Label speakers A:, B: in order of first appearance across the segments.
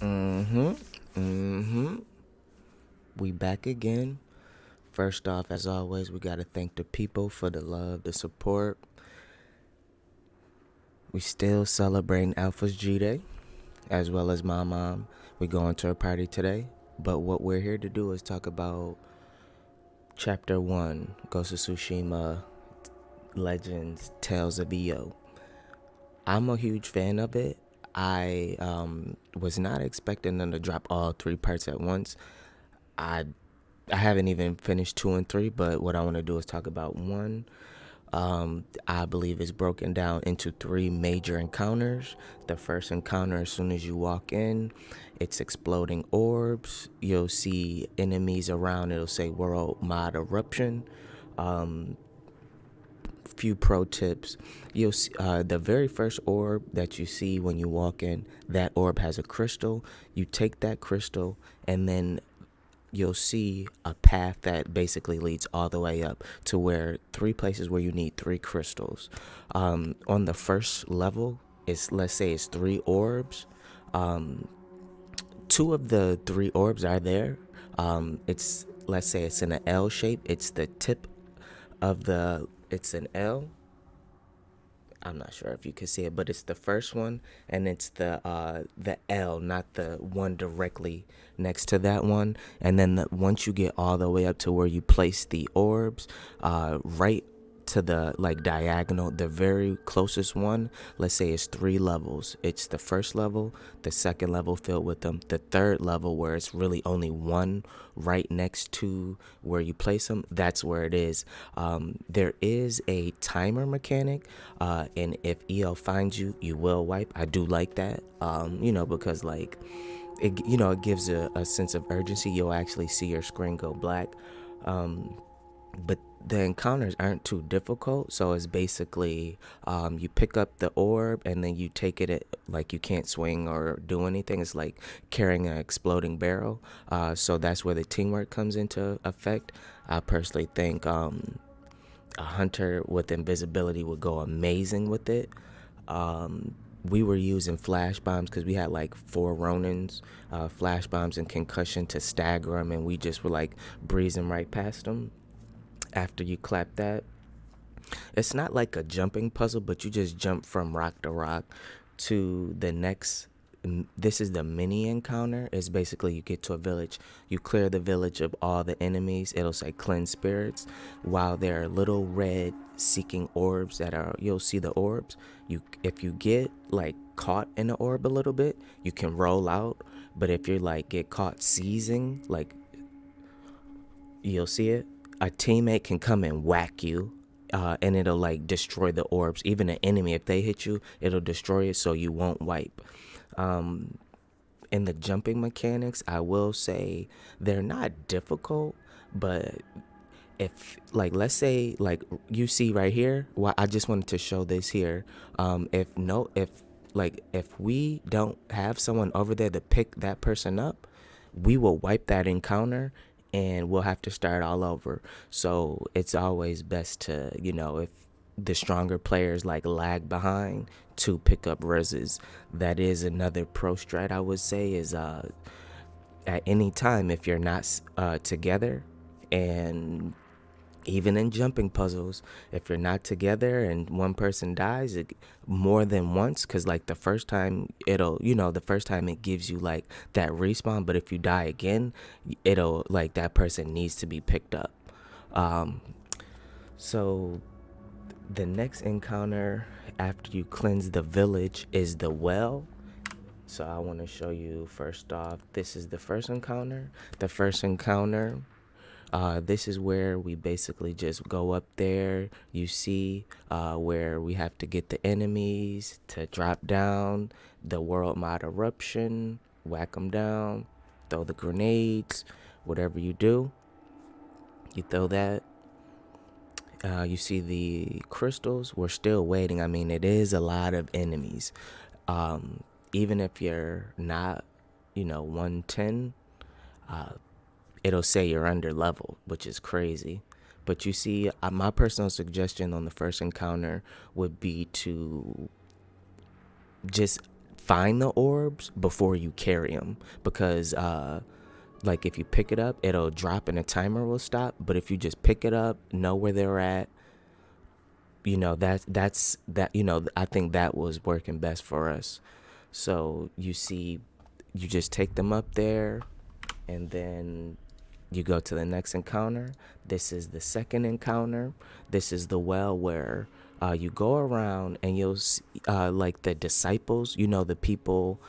A: Mm-hmm. Mm-hmm. We back again. First off, as always, we gotta thank the people for the love, the support. We still celebrating Alpha's G Day, as well as my mom. We going to a party today. But what we're here to do is talk about Chapter 1, Ghost of Tsushima, Legends, Tales of Iyo. I'm a huge fan of it. I was not expecting them to drop all three parts at once. I I haven't even finished 2 and 3, but what I want to do is talk about one. I believe is broken down into three major encounters. The first encounter, as soon as you walk in, it's exploding orbs. You'll see enemies around. It'll say World Mod Eruption. Few pro tips. You'll see, the very first orb that you see when you walk in, that orb has a crystal. You take that crystal and then you'll see a path that basically leads all the way up to where three places where you need three crystals. On the first level, let's say it's three orbs. Two of the three orbs are there. It's let's say it's in an L shape. It's the tip of the. It's an L. I'm not sure if you can see it, but it's the first one, and it's the L, not the one directly next to that one. And then once you get all the way up to where you place the orbs, right to the like diagonal, the very closest one, let's say it's three levels. It's the first level, the second level filled with them, the third level where it's really only one right next to where you place them. That's where it is. There is a timer mechanic, and if EL finds you, you will wipe. I do like that, because like it gives a sense of urgency. You'll actually see your screen go black. But the encounters aren't too difficult, so it's basically you pick up the orb and then you take like you can't swing or do anything. It's like carrying an exploding barrel, so that's where the teamwork comes into effect. I personally think a hunter with invisibility would go amazing with it. We were using flash bombs because we had like four Ronins, flash bombs and concussion to stagger them, and we just were like breezing right past them. After you clap that, it's not like a jumping puzzle, but you just jump from rock to rock to the next. This is the mini encounter. It's basically you get to a village, you clear the village of all the enemies. It'll say cleanse spirits, while there are little red seeking orbs that are. You'll see the orbs. If you get like caught in the orb a little bit, you can roll out. But if you like get caught seizing, like you'll see it. A teammate can come and whack you, and it'll like destroy the orbs. Even an enemy, if they hit you, it'll destroy it so you won't wipe. In the jumping mechanics, I will say they're not difficult, but if like let's say like you see right here, well, I just wanted to show this here. If we don't have someone over there to pick that person up, we will wipe that encounter and we'll have to start all over. So it's always best to, if the stronger players like lag behind, to pick up reses. That is another pro strat I would say is at any time if you're not together, and even in jumping puzzles, if you're not together and one person dies more than once, because like the first time it gives you like that respawn, but if you die again, it'll like that person needs to be picked up. So the next encounter after you cleanse the village is the well. So I want to show you first off, this is the first encounter. The first encounter, this is where we basically just go up there. You see where we have to get the enemies to drop down, the world mod eruption, whack them down, throw the grenades, whatever you do, you throw that. You see the crystals. We're still waiting. I mean, it is a lot of enemies. Even if you're not, 110, it'll say you're under level, which is crazy. But you see, my personal suggestion on the first encounter would be to just find the orbs before you carry them, because like if you pick it up, it'll drop and a timer will stop. But if you just pick it up, know where they're at, that's I think that was working best for us. So you see, you just take them up there, and then you go to the next encounter. This is the second encounter. This is the well where you go around and you'll see, like the disciples, the people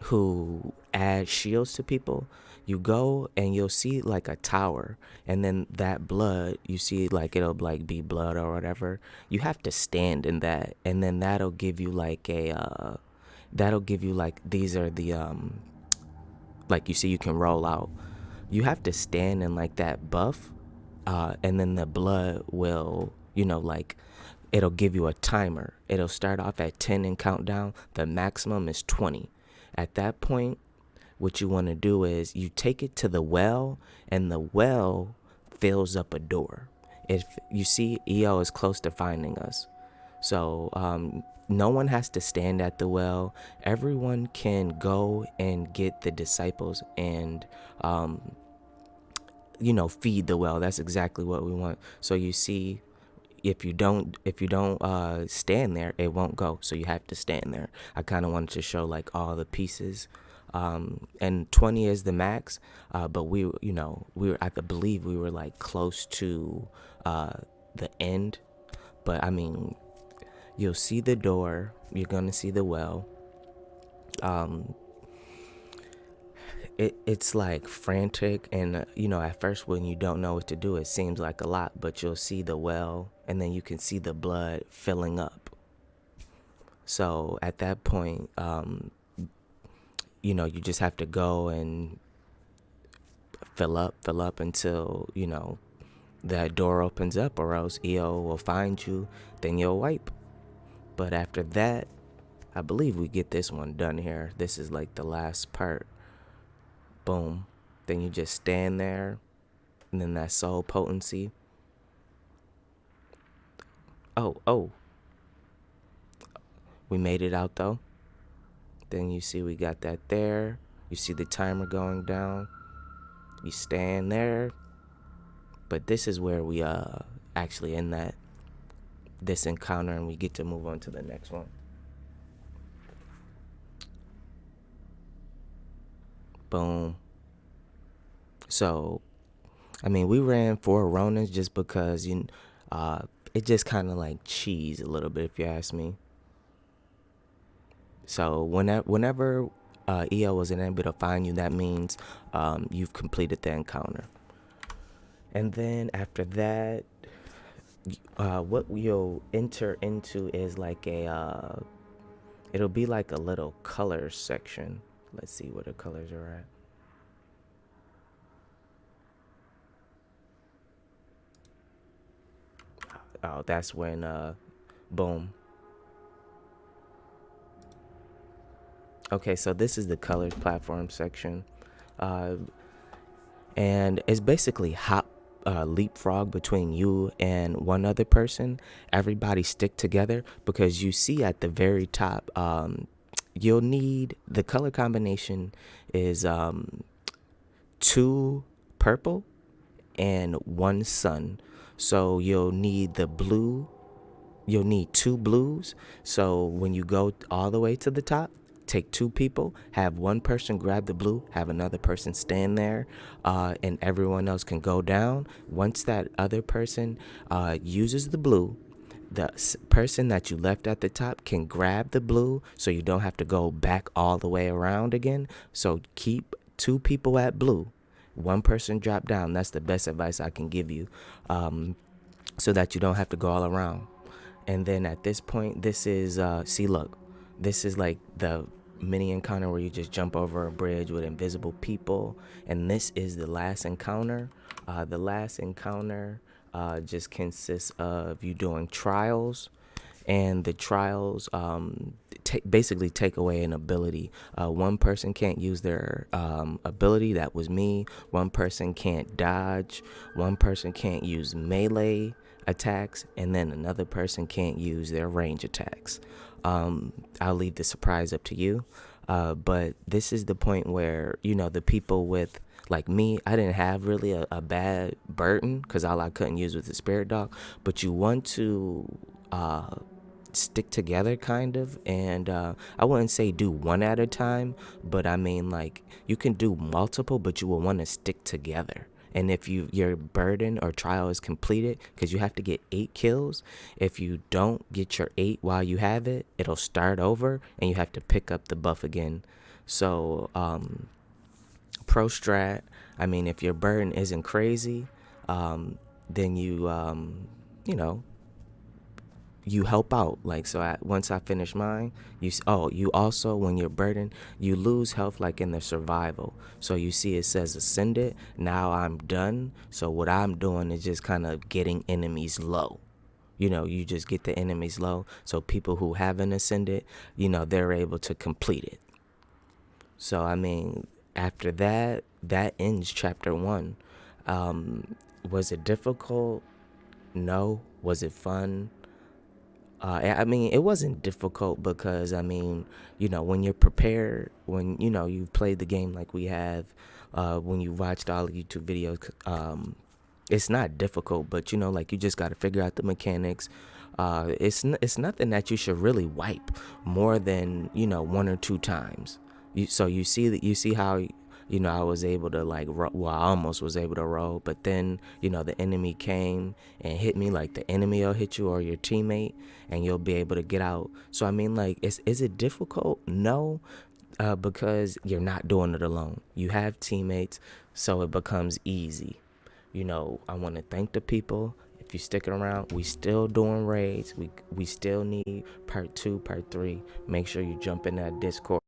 A: who add shields to people. You go and you'll see like a tower, and then that blood, you see like it'll like be blood or whatever. You have to stand in that, and then that'll give you like these are the like you see you can roll out. You have to stand in like that buff, and then the blood will, like it'll give you a timer. It'll start off at 10 and count down. The maximum is 20. At that point, what you want to do is you take it to the well, and the well fills up a door. If you see, Iyo is close to finding us. So no one has to stand at the well. Everyone can go and get the disciples and feed the well. That's exactly what we want. So you see, if you don't stand there, it won't go. So you have to stand there. I kind of wanted to show like all the pieces. And 20 is the max, but I believe we were like close to the end. But I mean, you'll see the door, you're gonna see the well. It's like frantic, and at first when you don't know what to do, it seems like a lot, but you'll see the well, and then you can see the blood filling up. So at that point, you just have to go and fill up until that door opens up, or else Iyo will find you, then you'll wipe. But after that, I believe we get this one done here. This is like the last part. Boom. Then you just stand there, and then that soul potency. Oh. We made it out though. Then you see we got that there. You see the timer going down. You stand there. But this is where we actually end this encounter, and we get to move on to the next one. Boom. So, I mean, we ran 4 Ronins just because it just kind of like cheese a little bit, if you ask me. So whenever Iyo wasn't able to find you, that means you've completed the encounter. And then after that, what you'll enter into is like it'll be like a little color section. Let's see where the colors are at. Oh, that's when boom. Okay, so this is the colors platform section, and it's basically leapfrog between you and one other person. Everybody stick together, because you see at the very top, you'll need the color combination is 2 purple and 1 sun. So you'll need 2 blues. So when you go all the way to the top, take 2 people, have one person grab the blue, have another person stand there, and everyone else can go down. Once that other person uses the blue, the person that you left at the top can grab the blue, so you don't have to go back all the way around again. So keep 2 people at blue, 1 person drop down. That's the best advice I can give you, so that you don't have to go all around. And then at this point, this is see, look, this is like the mini encounter where you just jump over a bridge with invisible people. And this is the last encounter. The last encounter just consists of you doing trials, and the trials basically take away an ability. 1 person can't use their ability. That was me. 1 person can't dodge. 1 person can't use melee attacks, and then another person can't use their range attacks. I'll leave the surprise up to you. But this is the point where, the people with, like me, I didn't have really a bad burden because all I couldn't use was the spirit dog. But you want to stick together kind of, and I wouldn't say do one at a time, but I mean, like, you can do multiple, but you will want to stick together. And if your burden or trial is completed, because you have to get 8 kills, if you don't get your 8 while you have it, it'll start over and you have to pick up the buff again. So pro strat, I mean, if your burden isn't crazy, then you know you help out. Like, so once I finish mine, you also, when you're burdened, you lose health, like in the survival. So you see it says ascended. Now I'm done. So what I'm doing is just kind of getting enemies low. You just get the enemies low, so people who haven't ascended, they're able to complete it. So I mean, after that ends chapter 1. Was it difficult? No. Was it fun? I mean, it wasn't difficult because, I mean, when you're prepared, when, you've played the game like we have, when you watched all the YouTube videos, it's not difficult, but, like, you just got to figure out the mechanics. It's nothing that you should really wipe more than, 1 or 2 times. So you see how, I was able to, like, I almost was able to roll, but then, the enemy came and hit me. Like, the enemy will hit you or your teammate and you'll be able to get out. So I mean, like, is it difficult? No, because you're not doing it alone. You have teammates, so it becomes easy. I want to thank the people. If you stick around, we still doing raids. We still need part 2, part 3. Make sure you jump in that Discord.